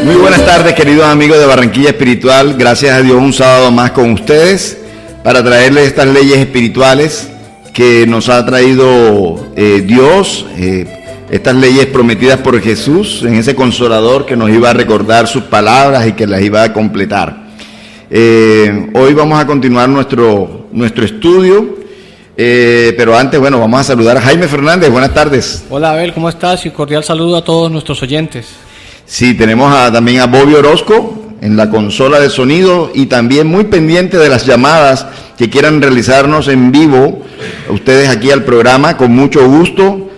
Muy buenas tardes, queridos amigos de Barranquilla Espiritual. Gracias a Dios, un sábado más con ustedes para traerles estas leyes espirituales que nos ha traído Dios, estas leyes prometidas por Jesús en ese consolador que nos iba a recordar sus palabras y que las iba a completar. Hoy vamos a continuar nuestro estudio, pero antes, bueno, vamos a saludar a Jaime Fernández. Buenas tardes. Hola Abel, ¿cómo estás? Y cordial saludo a todos nuestros oyentes. Sí, tenemos también a Bobby Orozco en la consola de sonido y también muy pendiente de las llamadas que quieran realizarnos en vivo, ustedes aquí al programa, con mucho gusto.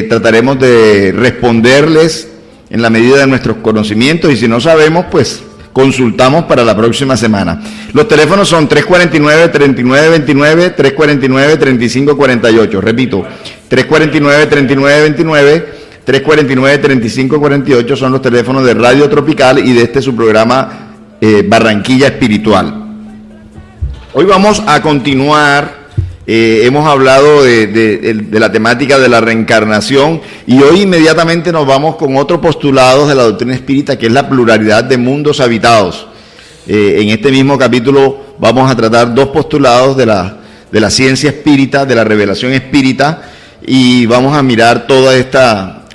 Trataremos de responderles en la medida de nuestros conocimientos y si no sabemos, pues consultamos para la próxima semana. Los teléfonos son 349-3929, 349-3548. Repito, 349-3929, 349-3548 son los teléfonos de Radio Tropical y de este su programa Barranquilla Espiritual. Hoy vamos a continuar, hemos hablado de la temática de la reencarnación y hoy inmediatamente nos vamos con otro postulado de la doctrina espírita que es la pluralidad de mundos habitados. En este mismo capítulo vamos a tratar dos postulados de la ciencia espírita, de la revelación espírita y vamos a mirar toda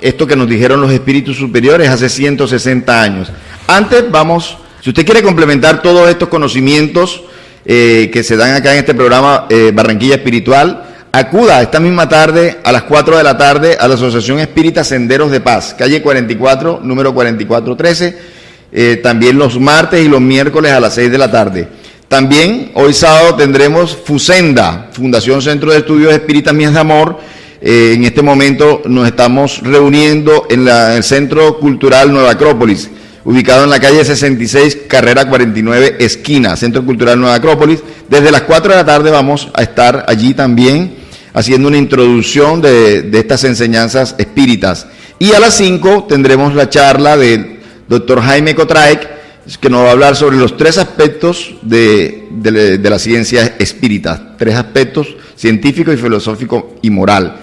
esto que nos dijeron los espíritus superiores hace 160 años. Antes vamos, si usted quiere complementar todos estos conocimientos que se dan acá en este programa Barranquilla Espiritual, acuda esta misma tarde a las 4 de la tarde a la Asociación Espírita Senderos de Paz, calle 44, número 4413, también los martes y los miércoles a las 6 de la tarde. También hoy sábado tendremos FUSENDA, Fundación Centro de Estudios Espíritas Mías de Amor. En este momento nos estamos reuniendo en el Centro Cultural Nueva Acrópolis, ubicado en la calle 66, carrera 49, esquina, Centro Cultural Nueva Acrópolis. Desde las 4 de la tarde vamos a estar allí también haciendo una introducción de estas enseñanzas espíritas. Y a las 5 tendremos la charla del doctor Jaime Cotraec, que nos va a hablar sobre los 3 aspectos de la ciencia espírita, 3 aspectos: científico y filosófico y moral.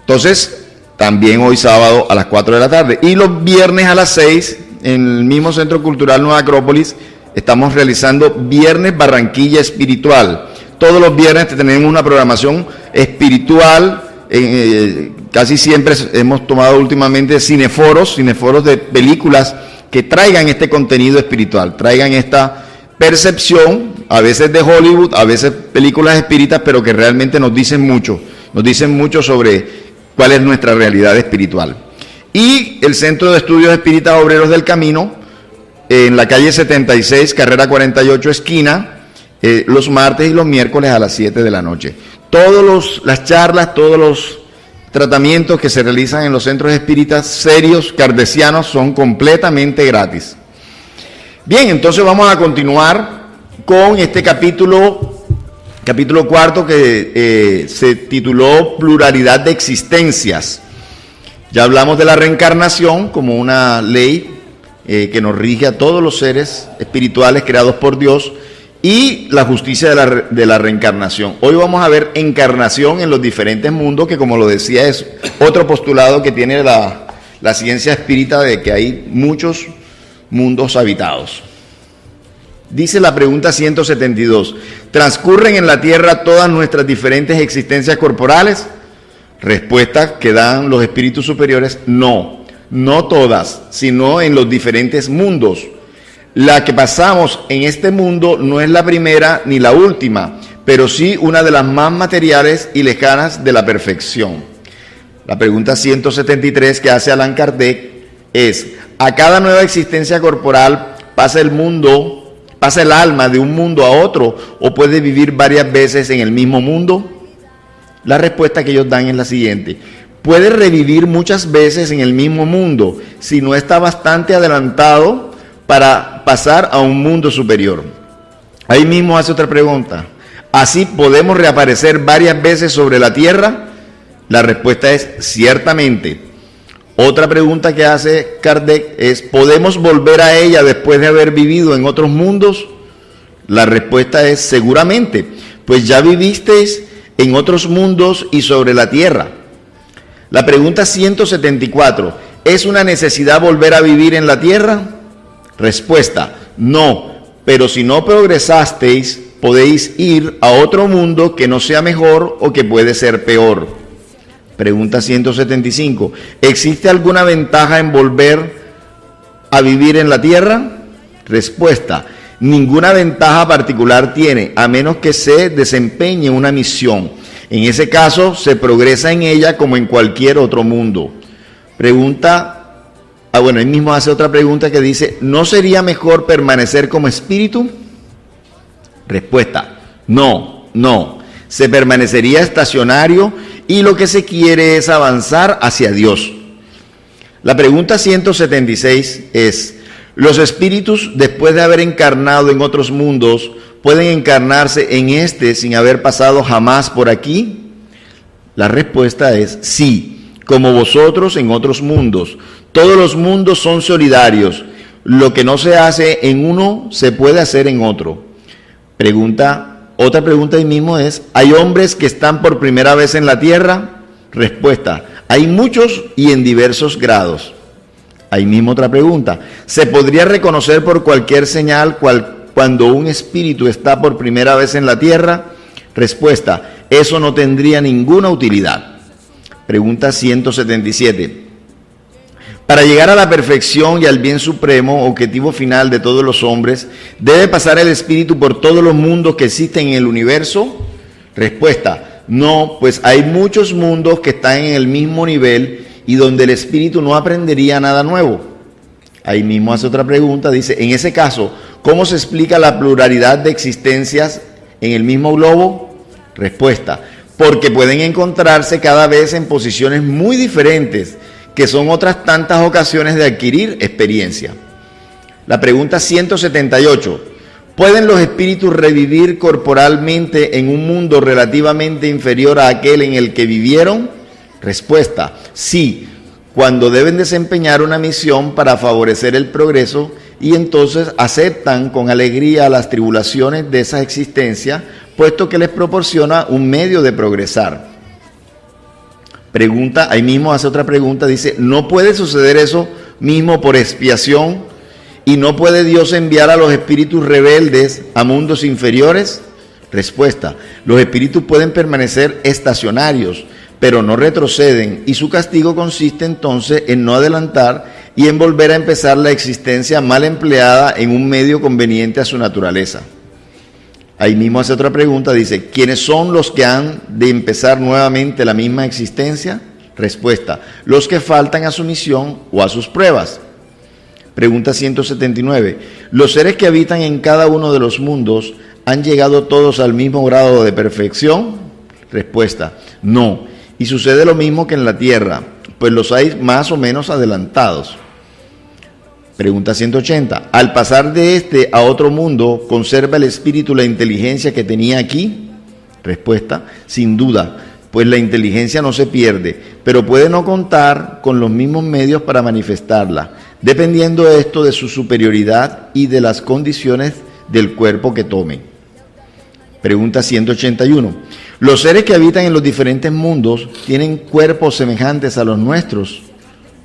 Entonces, también hoy sábado a las 4 de la tarde. Y los viernes a las 6, en el mismo Centro Cultural Nueva Acrópolis, estamos realizando Viernes Barranquilla Espiritual. Todos los viernes tenemos una programación espiritual. Casi siempre hemos tomado últimamente cineforos de películas que traigan este contenido espiritual, traigan esta percepción, a veces de Hollywood, a veces películas espíritas, pero que realmente nos dicen mucho sobre cuál es nuestra realidad espiritual. Y el Centro de Estudios Espíritas Obreros del Camino, en la calle 76, carrera 48, esquina, los martes y los miércoles a las 7 de la noche. Las charlas, todos los tratamientos que se realizan en los centros espíritas serios, kardecianos, son completamente gratis. Bien, entonces vamos a continuar con este capítulo cuarto que se tituló Pluralidad de Existencias. Ya hablamos de la reencarnación como una ley que nos rige a todos los seres espirituales creados por Dios y la justicia de la reencarnación. Hoy vamos a ver encarnación en los diferentes mundos, que como lo decía es otro postulado que tiene la ciencia espírita de que hay muchos mundos habitados. Dice la pregunta 172, ¿transcurren en la Tierra todas nuestras diferentes existencias corporales? Respuesta que dan los espíritus superiores: no todas, sino en los diferentes mundos. La que pasamos en este mundo no es la primera ni la última, pero sí una de las más materiales y lejanas de la perfección. La pregunta 173 que hace Allan Kardec es: ¿a cada nueva existencia corporal pasa el alma de un mundo a otro o puede vivir varias veces en el mismo mundo? La respuesta que ellos dan es la siguiente: puede revivir muchas veces en el mismo mundo si no está bastante adelantado para pasar a un mundo superior. Ahí mismo hace otra pregunta: ¿así podemos reaparecer varias veces sobre la Tierra? La respuesta es ciertamente. Otra pregunta que hace Kardec es: ¿podemos volver a ella después de haber vivido en otros mundos? La respuesta es seguramente, pues ya vivisteis en otros mundos y sobre la Tierra. La pregunta 174, ¿es una necesidad volver a vivir en la Tierra? Respuesta: no, pero si no progresasteis, podéis ir a otro mundo que no sea mejor o que puede ser peor. Pregunta 175. ¿Existe alguna ventaja en volver a vivir en la tierra? Respuesta: ninguna ventaja particular tiene, a menos que se desempeñe una misión. En ese caso, se progresa en ella como en cualquier otro mundo. Pregunta, él mismo hace otra pregunta que dice: ¿no sería mejor permanecer como espíritu? Respuesta: no. Se permanecería estacionario y lo que se quiere es avanzar hacia Dios. La pregunta 176 es: ¿los espíritus, después de haber encarnado en otros mundos, pueden encarnarse en este sin haber pasado jamás por aquí? La respuesta es sí, como vosotros en otros mundos. Todos los mundos son solidarios. Lo que no se hace en uno se puede hacer en otro. Otra pregunta ahí mismo es: ¿hay hombres que están por primera vez en la tierra? Respuesta: hay muchos y en diversos grados. Ahí mismo otra pregunta: ¿se podría reconocer por cualquier señal cuando un espíritu está por primera vez en la tierra? Respuesta: eso no tendría ninguna utilidad. Pregunta 177. Para llegar a la perfección y al bien supremo, objetivo final de todos los hombres, ¿debe pasar el espíritu por todos los mundos que existen en el universo? Respuesta: no, pues hay muchos mundos que están en el mismo nivel y donde el espíritu no aprendería nada nuevo. Ahí mismo hace otra pregunta, dice: en ese caso, ¿cómo se explica la pluralidad de existencias en el mismo globo? Respuesta: porque pueden encontrarse cada vez en posiciones muy diferentes, que son otras tantas ocasiones de adquirir experiencia. La pregunta 178. ¿Pueden los espíritus revivir corporalmente en un mundo relativamente inferior a aquel en el que vivieron? Respuesta: sí, cuando deben desempeñar una misión para favorecer el progreso y entonces aceptan con alegría las tribulaciones de esa existencia, puesto que les proporciona un medio de progresar. Pregunta, ahí mismo hace otra pregunta, dice: ¿no puede suceder eso mismo por expiación? ¿Y no puede Dios enviar a los espíritus rebeldes a mundos inferiores? Respuesta: los espíritus pueden permanecer estacionarios, pero no retroceden, y su castigo consiste entonces en no adelantar y en volver a empezar la existencia mal empleada en un medio conveniente a su naturaleza. Ahí mismo hace otra pregunta, dice: ¿quiénes son los que han de empezar nuevamente la misma existencia? Respuesta: los que faltan a su misión o a sus pruebas. Pregunta 179. ¿Los seres que habitan en cada uno de los mundos han llegado todos al mismo grado de perfección? Respuesta: no. Y sucede lo mismo que en la tierra, pues los hay más o menos adelantados. Pregunta 180. ¿Al pasar de este a otro mundo, conserva el espíritu la inteligencia que tenía aquí? Respuesta: sin duda, pues la inteligencia no se pierde, pero puede no contar con los mismos medios para manifestarla, dependiendo esto de su superioridad y de las condiciones del cuerpo que tome. Pregunta 181. ¿Los seres que habitan en los diferentes mundos tienen cuerpos semejantes a los nuestros?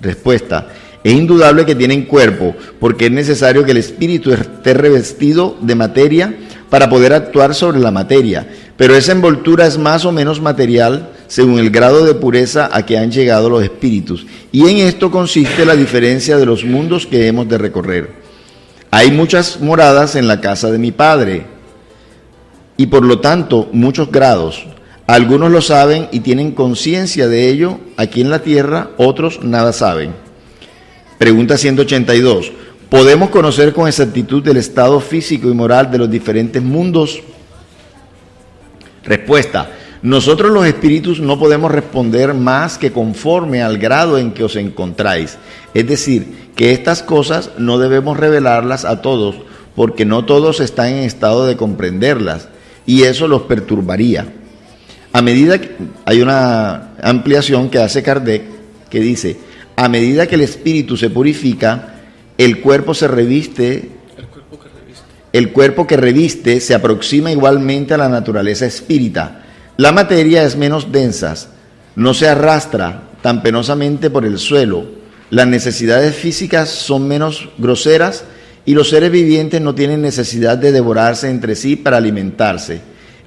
Respuesta: es indudable que tienen cuerpo, porque es necesario que el espíritu esté revestido de materia para poder actuar sobre la materia, pero esa envoltura es más o menos material según el grado de pureza a que han llegado los espíritus, y en esto consiste la diferencia de los mundos que hemos de recorrer. Hay muchas moradas en la casa de mi Padre, y por lo tanto muchos grados. Algunos lo saben y tienen conciencia de ello aquí en la tierra, otros nada saben. Pregunta 182. ¿Podemos conocer con exactitud el estado físico y moral de los diferentes mundos? Respuesta: nosotros los espíritus no podemos responder más que conforme al grado en que os encontráis. Es decir, que estas cosas no debemos revelarlas a todos, porque no todos están en estado de comprenderlas, y eso los perturbaría. A medida que hay una ampliación que hace Kardec, que dice: a medida que el espíritu se purifica, el cuerpo que reviste se aproxima igualmente a la naturaleza espírita. La materia es menos densa, no se arrastra tan penosamente por el suelo, las necesidades físicas son menos groseras y los seres vivientes no tienen necesidad de devorarse entre sí para alimentarse.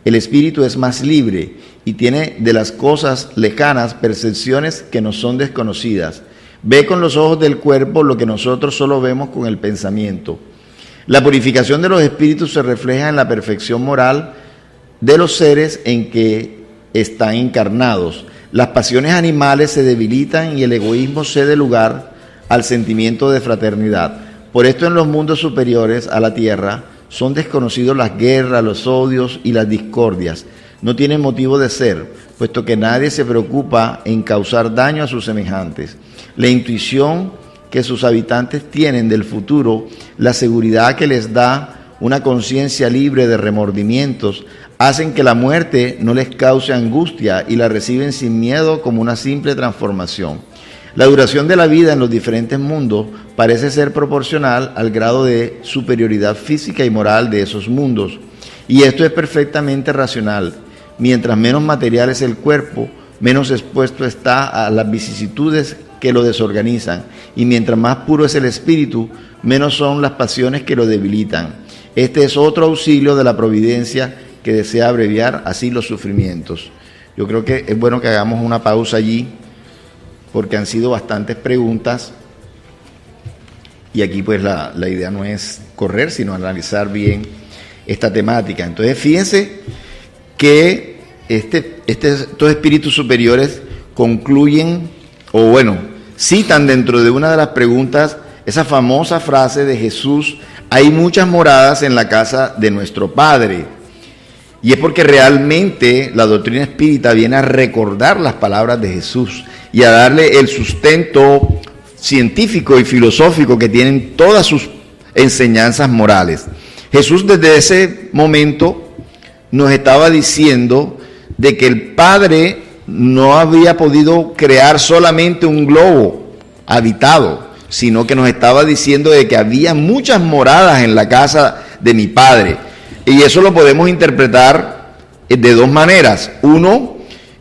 El espíritu es más libre y tiene de las cosas lejanas percepciones que nos son desconocidas. Ve con los ojos del cuerpo lo que nosotros solo vemos con el pensamiento. La purificación de los espíritus se refleja en la perfección moral de los seres en que están encarnados. Las pasiones animales se debilitan y el egoísmo cede lugar al sentimiento de fraternidad. Por esto en los mundos superiores a la tierra son desconocidos las guerras, los odios y las discordias. No tienen motivo de ser, puesto que nadie se preocupa en causar daño a sus semejantes. La intuición que sus habitantes tienen del futuro, la seguridad que les da una conciencia libre de remordimientos, hacen que la muerte no les cause angustia y la reciben sin miedo como una simple transformación. La duración de la vida en los diferentes mundos parece ser proporcional al grado de superioridad física y moral de esos mundos, y esto es perfectamente racional. Mientras menos material es el cuerpo, menos expuesto está a las vicisitudes que lo desorganizan, y mientras más puro es el espíritu, menos son las pasiones que lo debilitan. Este es otro auxilio de la providencia que desea abreviar así los sufrimientos. Yo creo que es bueno que hagamos una pausa allí, porque han sido bastantes preguntas, y aquí pues la idea no es correr, sino analizar bien esta temática. Entonces fíjense que estos espíritus superiores concluyen, o bueno, citan dentro de una de las preguntas esa famosa frase de Jesús: hay muchas moradas en la casa de nuestro Padre. Y es porque realmente la doctrina espírita viene a recordar las palabras de Jesús y a darle el sustento científico y filosófico que tienen todas sus enseñanzas morales. Jesús desde ese momento nos estaba diciendo de que el Padre no había podido crear solamente un globo habitado, sino que nos estaba diciendo de que había muchas moradas en la casa de mi Padre. Y eso lo podemos interpretar de dos maneras. Uno,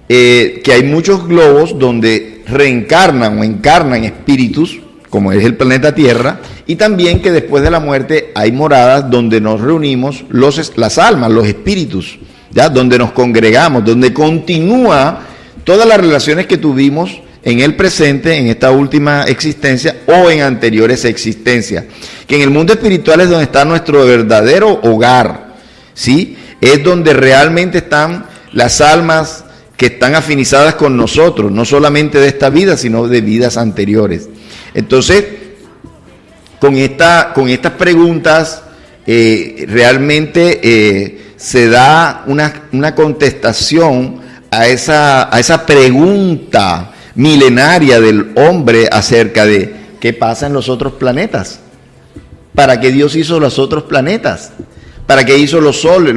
que hay muchos globos donde reencarnan o encarnan espíritus, como es el planeta Tierra, y también que después de la muerte hay moradas donde nos reunimos las almas, los espíritus, ¿ya? Donde nos congregamos, donde continúa todas las relaciones que tuvimos en el presente, en esta última existencia o en anteriores existencias. Que en el mundo espiritual es donde está nuestro verdadero hogar, ¿sí? Es donde realmente están las almas que están afinizadas con nosotros, no solamente de esta vida, sino de vidas anteriores. Entonces, con estas preguntas, realmente se da una contestación a esa pregunta milenaria del hombre acerca de qué pasa en los otros planetas. ¿Para qué Dios hizo los otros planetas? ¿Para qué hizo los soles,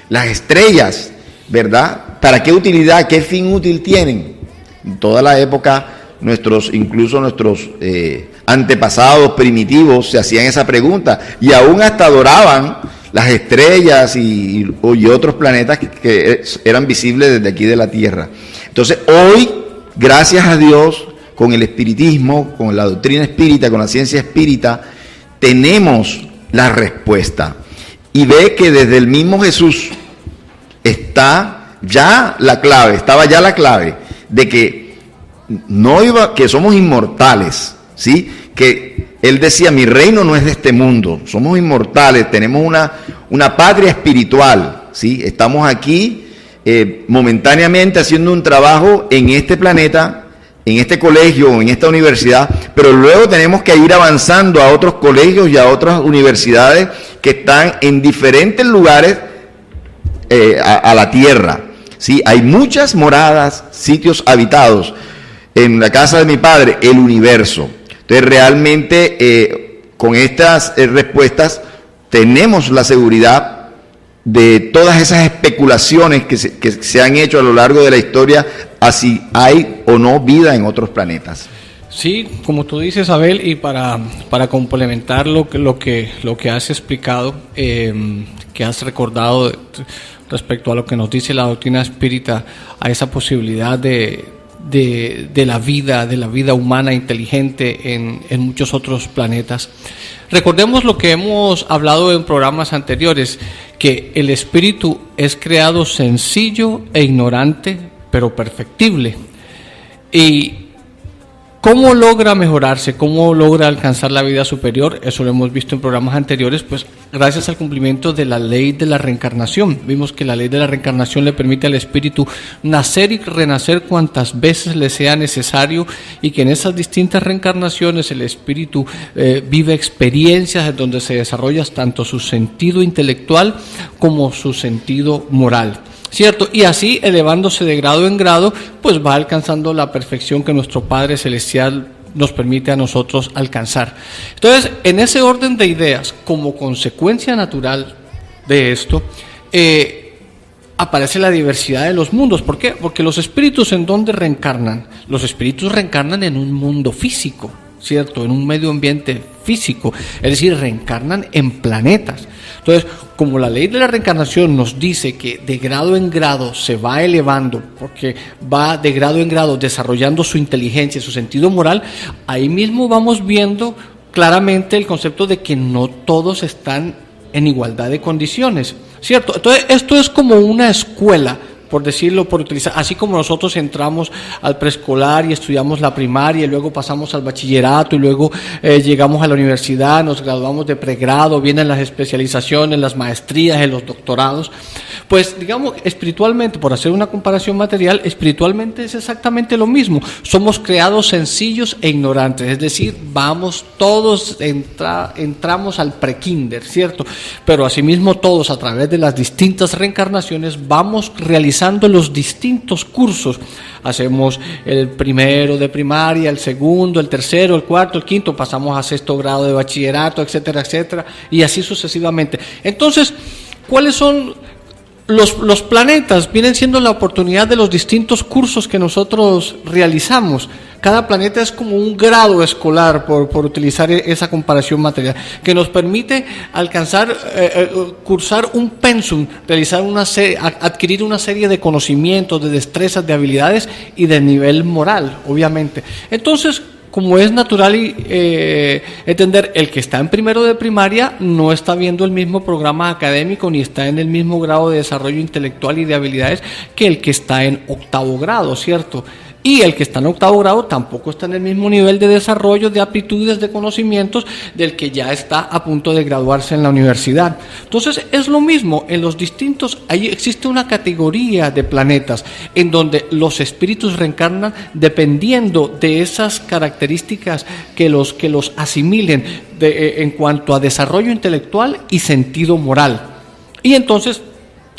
las estrellas, verdad? ¿Para qué utilidad, qué fin útil tienen? En toda la época, incluso nuestros antepasados primitivos se hacían esa pregunta y aún hasta adoraban las estrellas y otros planetas que eran visibles desde aquí de la Tierra. Entonces, hoy, gracias a Dios, con el espiritismo, con la doctrina espírita, con la ciencia espírita, tenemos la respuesta. Y ve que desde el mismo Jesús estaba ya la clave de que que somos inmortales, ¿sí? Que él decía, mi reino no es de este mundo, somos inmortales, tenemos una patria espiritual, ¿sí? Estamos aquí momentáneamente haciendo un trabajo en este planeta, en este colegio o en esta universidad, pero luego tenemos que ir avanzando a otros colegios y a otras universidades que están en diferentes lugares a la tierra, ¿sí? Hay muchas moradas, sitios habitados. En la casa de mi Padre, el universo. Entonces realmente con estas respuestas tenemos la seguridad de todas esas especulaciones que se han hecho a lo largo de la historia, así hay o no vida en otros planetas. Sí, como tú dices, Abel, y para complementar lo que has explicado, que has recordado respecto a lo que nos dice la doctrina espírita, a esa posibilidad de de la vida humana inteligente en muchos otros planetas. Recordemos lo que hemos hablado en programas anteriores, que el espíritu es creado sencillo e ignorante, pero perfectible. Y ¿cómo logra mejorarse? ¿Cómo logra alcanzar la vida superior? Eso lo hemos visto en programas anteriores, pues gracias al cumplimiento de la ley de la reencarnación. Vimos que la ley de la reencarnación le permite al espíritu nacer y renacer cuantas veces le sea necesario, y que en esas distintas reencarnaciones el espíritu vive experiencias en donde se desarrolla tanto su sentido intelectual como su sentido moral, ¿cierto? Y así, elevándose de grado en grado, pues va alcanzando la perfección que nuestro Padre Celestial nos permite a nosotros alcanzar. Entonces, en ese orden de ideas, como consecuencia natural de esto, aparece la diversidad de los mundos. ¿Por qué? Porque los espíritus, ¿en dónde reencarnan? Los espíritus reencarnan en un mundo físico, ¿cierto? En un medio ambiente físico, es decir, reencarnan en planetas. Entonces, como la ley de la reencarnación nos dice que de grado en grado se va elevando, porque va de grado en grado desarrollando su inteligencia, su sentido moral, ahí mismo vamos viendo claramente el concepto de que no todos están en igualdad de condiciones, ¿cierto? Entonces, esto es como una escuela, por decirlo, por utilizar, así como nosotros entramos al preescolar y estudiamos la primaria y luego pasamos al bachillerato y luego llegamos a la universidad, nos graduamos de pregrado, vienen las especializaciones, las maestrías, los doctorados, pues digamos espiritualmente, por hacer una comparación material, espiritualmente es exactamente lo mismo. Somos creados sencillos e ignorantes, es decir, vamos todos, entramos al prekinder, ¿cierto? Pero asimismo todos, a través de las distintas reencarnaciones, vamos realizando los distintos cursos. Hacemos el primero de primaria, el segundo, el tercero, el cuarto, el quinto, pasamos a sexto grado de bachillerato, etcétera, etcétera, y así sucesivamente. Entonces, ¿cuáles son los planetas? Vienen siendo la oportunidad de los distintos cursos que nosotros realizamos. Cada planeta es como un grado escolar, por utilizar esa comparación material, que nos permite alcanzar, cursar un pensum, realizar adquirir una serie de conocimientos, de destrezas, de habilidades y de nivel moral, obviamente. Entonces, como es natural entender, el que está en primero de primaria no está viendo el mismo programa académico ni está en el mismo grado de desarrollo intelectual y de habilidades que el que está en octavo grado, ¿cierto? Y el que está en octavo grado tampoco está en el mismo nivel de desarrollo, de aptitudes, de conocimientos del que ya está a punto de graduarse en la universidad. Entonces es lo mismo, en los distintos, ahí existe una categoría de planetas en donde los espíritus reencarnan dependiendo de esas características que los asimilen en cuanto a desarrollo intelectual y sentido moral. Y entonces,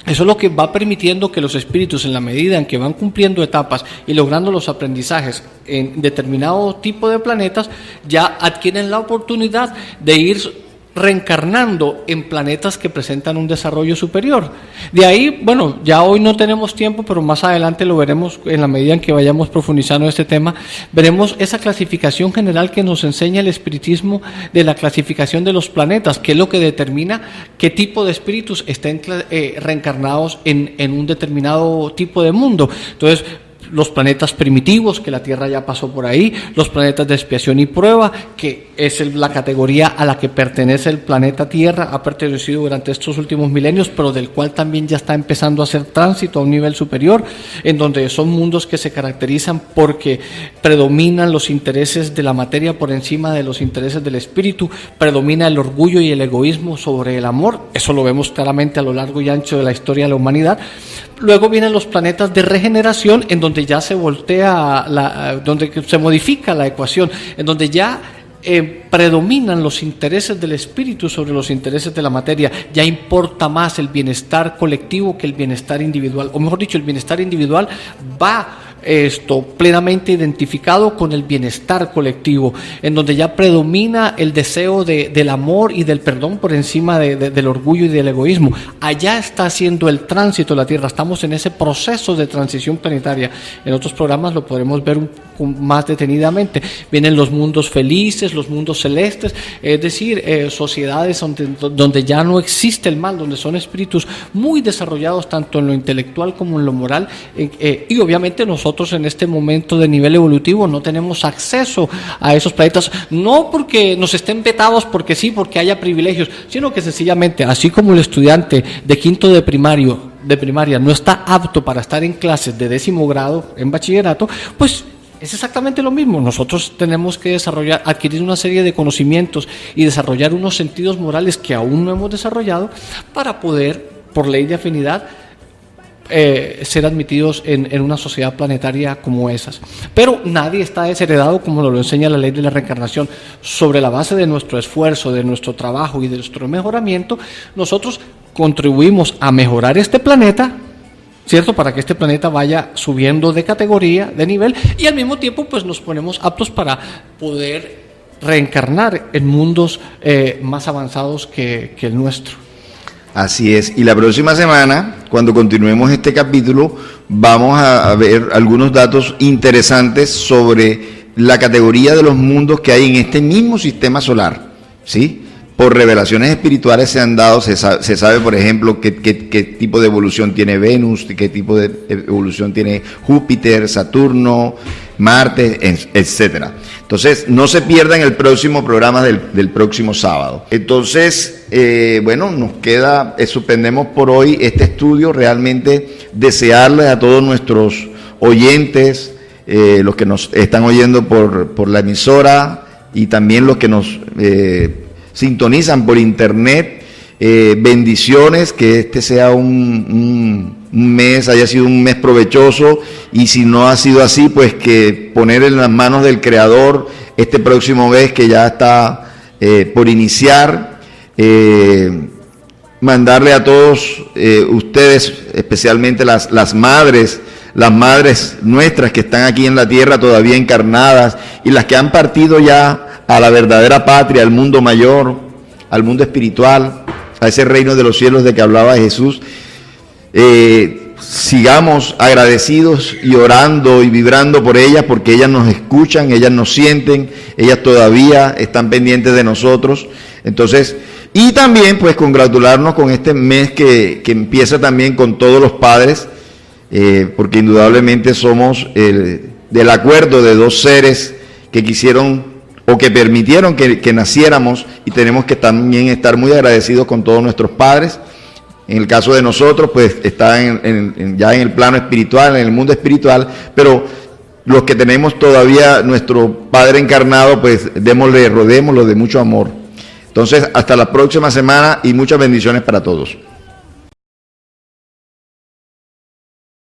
eso es lo que va permitiendo que los espíritus, en la medida en que van cumpliendo etapas y logrando los aprendizajes en determinado tipo de planetas, ya adquieren la oportunidad de ir reencarnando en planetas que presentan un desarrollo superior. De ahí, bueno, ya hoy no tenemos tiempo, pero más adelante lo veremos en la medida en que vayamos profundizando en este tema, veremos esa clasificación general que nos enseña el espiritismo de la clasificación de los planetas, que es lo que determina qué tipo de espíritus estén reencarnados en un determinado tipo de mundo. Entonces, los planetas primitivos, que la Tierra ya pasó por ahí, los planetas de expiación y prueba, que es la categoría a la que pertenece el planeta Tierra, ha pertenecido durante estos últimos milenios, pero del cual también ya está empezando a hacer tránsito a un nivel superior, en donde son mundos que se caracterizan porque predominan los intereses de la materia por encima de los intereses del espíritu, predomina el orgullo y el egoísmo sobre el amor. Eso lo vemos claramente a lo largo y ancho de la historia de la humanidad. Luego vienen los planetas de regeneración, en donde ya se voltea, donde se modifica la ecuación, en donde ya predominan los intereses del espíritu sobre los intereses de la materia. Ya importa más el bienestar colectivo que el bienestar individual, o mejor dicho, el bienestar individual va plenamente identificado con el bienestar colectivo, en donde ya predomina el deseo del amor y del perdón por encima del orgullo y del egoísmo. Allá está haciendo el tránsito la Tierra, estamos en ese proceso de transición planetaria. En otros programas lo podremos ver más detenidamente. Vienen los mundos felices, los mundos celestes, es decir, sociedades donde ya no existe el mal, donde son espíritus muy desarrollados tanto en lo intelectual como en lo moral, y obviamente nosotros nosotros en este momento de nivel evolutivo no tenemos acceso a esos planetas, no porque nos estén vetados porque sí, porque haya privilegios, sino que sencillamente, así como el estudiante de quinto de primaria no está apto para estar en clases de 10º grado en bachillerato, pues es exactamente lo mismo. Nosotros tenemos que adquirir una serie de conocimientos y desarrollar unos sentidos morales que aún no hemos desarrollado para poder, por ley de afinidad, ser admitidos en una sociedad planetaria como esas. Pero nadie está desheredado, como nos lo enseña la ley de la reencarnación. Sobre la base de nuestro esfuerzo, de nuestro trabajo y de nuestro mejoramiento, nosotros contribuimos a mejorar este planeta, ¿cierto? Para que este planeta vaya subiendo de categoría, de nivel, y al mismo tiempo pues nos ponemos aptos para poder reencarnar en mundos más avanzados que el nuestro. Así es, y la próxima semana, cuando continuemos este capítulo, vamos a ver algunos datos interesantes sobre la categoría de los mundos que hay en este mismo sistema solar, ¿sí? Por revelaciones espirituales se han dado, se sabe, por ejemplo, qué tipo de evolución tiene Venus, qué tipo de evolución tiene Júpiter, Saturno, Marte, etcétera. Entonces, no se pierdan el próximo programa del próximo sábado. Entonces, bueno, nos queda, suspendemos por hoy este estudio. Realmente desearles a todos nuestros oyentes, los que nos están oyendo por la emisora y también los que nos sintonizan por internet, bendiciones, que este sea un mes, haya sido un mes provechoso, y si no ha sido así, pues que poner en las manos del Creador este próximo mes que ya está por iniciar, mandarle a todos ustedes, especialmente las madres nuestras que están aquí en la tierra todavía encarnadas, y las que han partido ya a la verdadera patria, al mundo mayor, al mundo espiritual, a ese reino de los cielos de que hablaba Jesús. Sigamos agradecidos y orando y vibrando por ellas, porque ellas nos escuchan, ellas nos sienten, ellas todavía están pendientes de nosotros. Entonces, y también pues congratularnos con este mes que empieza también con todos los padres, porque indudablemente somos del acuerdo de dos seres que quisieron o que permitieron que naciéramos, y tenemos que también estar muy agradecidos con todos nuestros padres. En el caso de nosotros, pues está ya en el plano espiritual, en el mundo espiritual, pero los que tenemos todavía nuestro Padre encarnado, pues rodémoslo de mucho amor. Entonces, hasta la próxima semana y muchas bendiciones para todos.